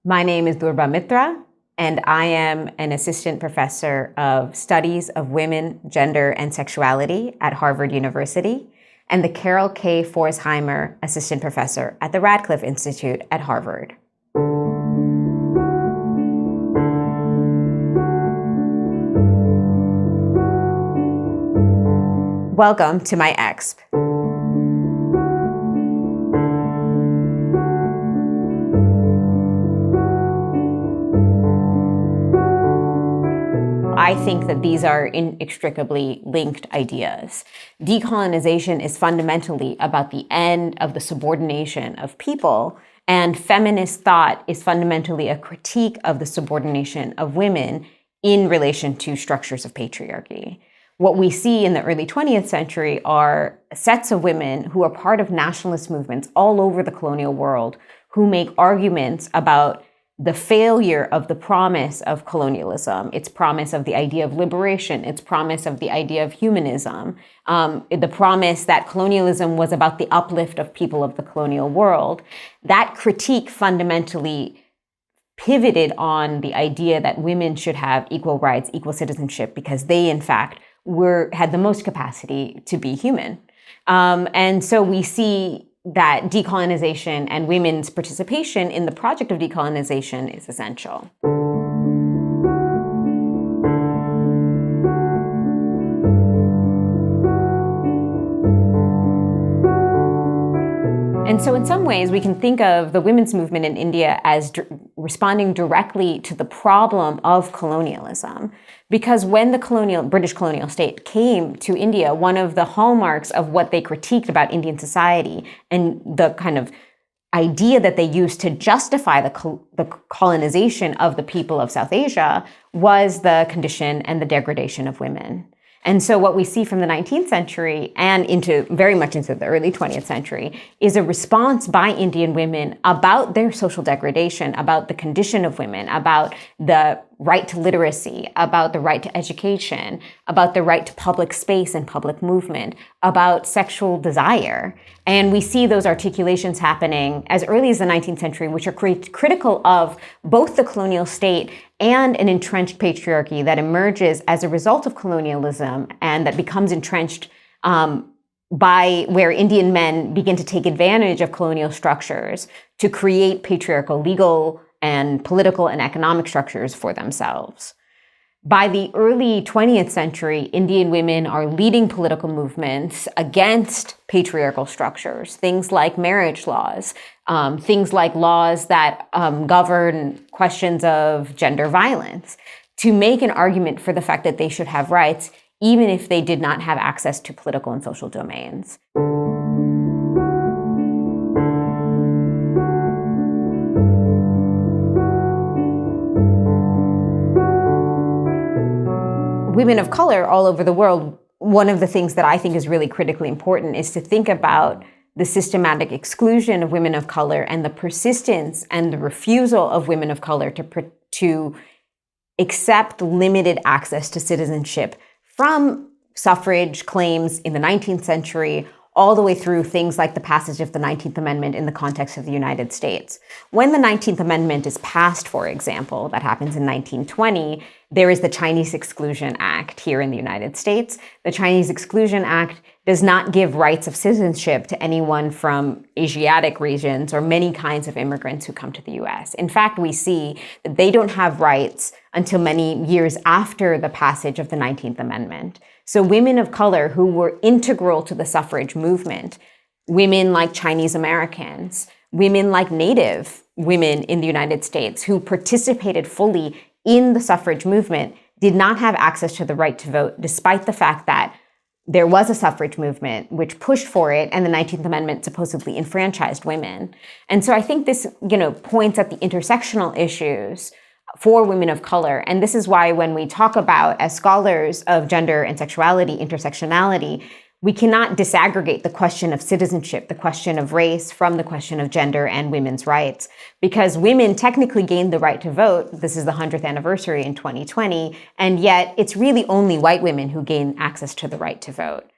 My name is Durba Mitra, and I am an assistant professor of studies of women, gender, and sexuality at Harvard University, and the Carol K. Forsheimer Assistant Professor at the Radcliffe Institute at Harvard. Welcome to my exp. I think that these are inextricably linked ideas. Decolonization is fundamentally about the end of the subordination of people, and feminist thought is fundamentally a critique of the subordination of women in relation to structures of patriarchy. What we see in the early 20th century are sets of women who are part of nationalist movements all over the colonial world who make arguments about the failure of the promise of colonialism, its promise of the idea of liberation, its promise of the idea of humanism, the promise that colonialism was about the uplift of people of the colonial world. That critique fundamentally pivoted on the idea that women should have equal rights, equal citizenship, because they, in fact, had the most capacity to be human. And so we see that decolonization and women's participation in the project of decolonization is essential. And so in some ways, we can think of the women's movement in India as responding directly to the problem of colonialism. Because when the British colonial state came to India, one of the hallmarks of what they critiqued about Indian society and the kind of idea that they used to justify the colonization of the people of South Asia was the condition and the degradation of women. And so what we see from the 19th century and very much into the early 20th century is a response by Indian women about their social degradation, about the condition of women, about the right to literacy, about the right to education, about the right to public space and public movement, about sexual desire. And we see those articulations happening as early as the 19th century, which are critical of both the colonial state and an entrenched patriarchy that emerges as a result of colonialism and that becomes entrenched by where Indian men begin to take advantage of colonial structures to create patriarchal legal and political and economic structures for themselves. By the early 20th century, Indian women are leading political movements against patriarchal structures, things like marriage laws, things like laws that govern questions of gender violence, to make an argument for the fact that they should have rights, even if they did not have access to political and social domains. Women of color all over the world, one of the things that I think is really critically important is to think about the systematic exclusion of women of color and the persistence and the refusal of women of color to accept limited access to citizenship from suffrage claims in the 19th century all the way through things like the passage of the 19th Amendment in the context of the United States. When the 19th Amendment is passed, for example, that happens in 1920, there is the Chinese Exclusion Act here in the United States. The Chinese Exclusion Act does not give rights of citizenship to anyone from Asiatic regions or many kinds of immigrants who come to the US. In fact, we see that they don't have rights until many years after the passage of the 19th Amendment. So women of color who were integral to the suffrage movement, women like Chinese Americans, women like Native women in the United States who participated fully in the suffrage movement, did not have access to the right to vote, despite the fact that there was a suffrage movement which pushed for it, and the 19th Amendment supposedly enfranchised women. And so I think this, points at the intersectional issues for women of color. And this is why when we talk about, as scholars of gender and sexuality, intersectionality, we cannot disaggregate the question of citizenship, the question of race, from the question of gender and women's rights. Because women technically gained the right to vote. This is the 100th anniversary in 2020. And yet it's really only white women who gain access to the right to vote.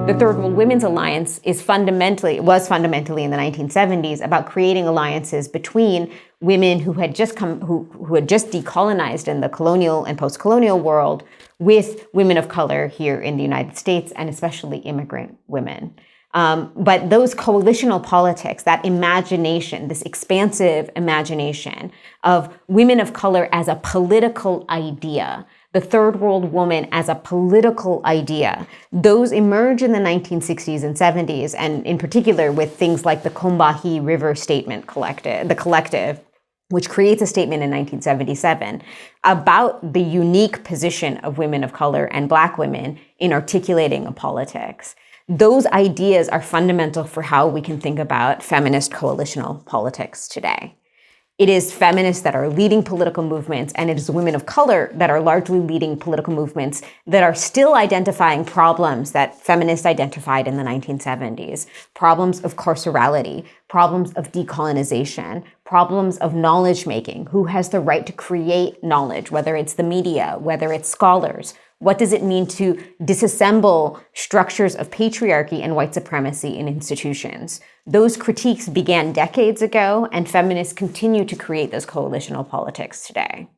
The Third World Women's Alliance was fundamentally in the 1970s about creating alliances between women who had just decolonized in the colonial and post-colonial world with women of color here in the United States, and especially immigrant women. But those coalitional politics, that imagination, this expansive imagination of women of color as a political idea, the third world woman as a political idea, those emerge in the 1960s and 70s, and in particular with things like the Combahee River Statement Collective, which creates a statement in 1977 about the unique position of women of color and Black women in articulating a politics. Those ideas are fundamental for how we can think about feminist coalitional politics today. It is feminists that are leading political movements, and it is women of color that are largely leading political movements that are still identifying problems that feminists identified in the 1970s. Problems of carcerality, problems of decolonization, problems of knowledge making. Who has the right to create knowledge, whether it's the media, whether it's scholars? What does it mean to disassemble structures of patriarchy and white supremacy in institutions? Those critiques began decades ago, and feminists continue to create those coalitional politics today.